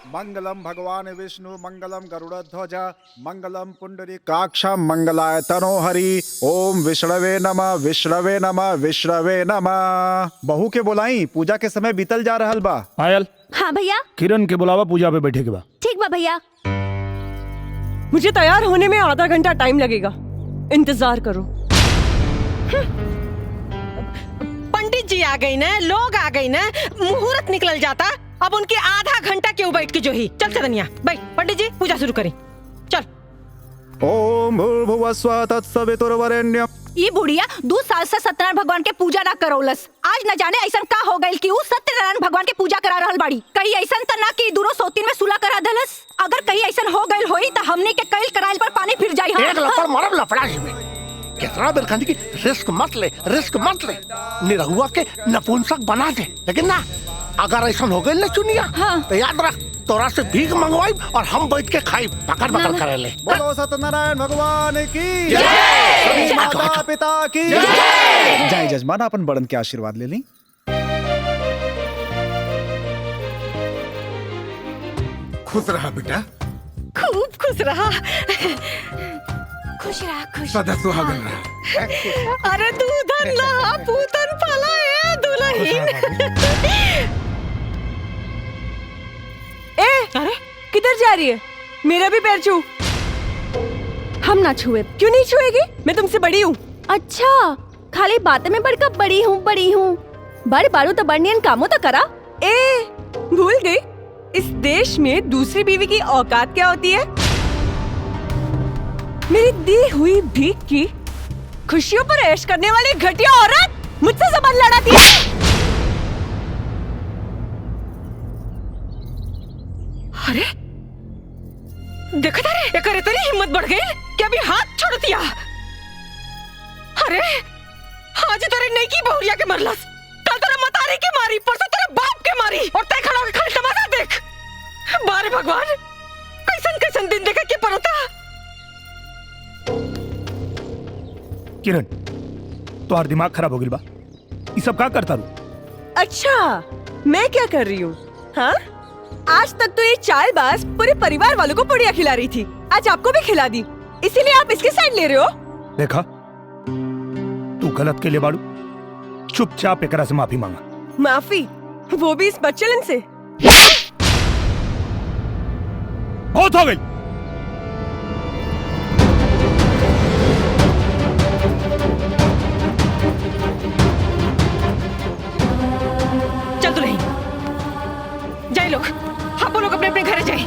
मंगलम भगवान विष्णु मंगलम गरुड़ध्वज मंगलम पुंडरीकाक्षम मंगलाय तनोहरि। ओम विष्णवे नमः विष्णवे नमः विष्णवे नमः। बहू के बुलाई, पूजा के समय बीतल जा रहल बा। पायल, हाँ भैया। किरण के बुलावा, पूजा पे बैठे के बा। ठीक बा भैया। मुझे तैयार होने में आधा घंटा टाइम लगेगा, इंतजार करो। पंडित जी आ गई ना, लोग आ गई ना, मुहूर्त निकल जाता। अब उनके आधा घंटा क्यों बैठ के जो ही। चल चदनिया बैठ, पंडित जी पूजा शुरू करें। चल। ओम भूर्भुवस्वः तत्सवितुर्वरेण्यम्। ये बुढ़िया 2 साल से सत्यनारायण भगवान के पूजा ना करौलस। आज न जाने ऐसा का हो गइल कि उ सत्यनारायण भगवान के पूजा करा रहल बाड़ी। कहीं ऐसा त ना कि दोनों सोतिन में सुलह करा दलस। अगर कहीं ऐसा हो गइल होई त हमने के कईल कराइल पर पानी फिर जाई। एक लफड़ मारब लफड़ा जी में। कितना बेर कहनी कि रिस्क मत ले, रिस्क मत ले, निरहुआ के नपुंसक बना दे। लेकिन ना, अगर ऐसा हो गई ना चुनिया, तो याद रख, तोरा से भीख मंगवाई और हम बैठ के खाई पकड़ पकड़ करे ले। बोलो सत्यनारायण भगवान की जय, सभी माता पिता की जय। जय जजमान, अपन बड़न के आशीर्वाद ले ली। खुश रहा बेटा, खूब खुश रहा। खुश रहा, खुश। सदा सुहागन रहा। अरे दूधन लहा पूतन फला है दुल्हन। अरे किधर जा रही है? मेरा भी पैर छू। हम ना छुए। क्यों नहीं छुएगी? मैं तुमसे बड़ी हूँ। अच्छा, खाली बातें में बढ़कर बड़ी हूँ। बड़े बारू तो बड़नियन कामों तो करा। ए, भूल गई? इस देश में दूसरी बीवी की औकात क्या होती है? मेरी दी हुई भीख की खुशियों पर ऐश करने वाली घटिया औरत मुझसे जबान लड़ाती है। अरे देखा रे, एक तेरी हिम्मत बढ़ गई कि अभी हाथ छोड़ दिया। अरे आज तेरे नहीं की बहुरिया के मरलस, कल तेरे मतारी की मारी, परसों तेरे बाप के मारी, और तय खड़ा होकर खाली तमाशा देख। बारे भगवान, कैसन कैसन दिन देखे के परता। किरण, तुम्हारा दिमाग खराब हो गया बा। ये सब का करता रू? अच्छा, मैं क्या कर रही हूँ? हाँ, आज तक तो ये चालबाज पूरे परिवार वालों को पुड़िया खिला रही थी, आज आपको भी खिला दी, इसीलिए आप इसके साइड ले रहे हो। देखा, तू गलत के लिए बाड़ू, चुपचाप एकरा से माफी मांगा। माफी? वो भी इस बच्चलन से? बहुत हो गई। चल दुल्हन, जाए लोग, आप लोग अपने अपने घर जाए।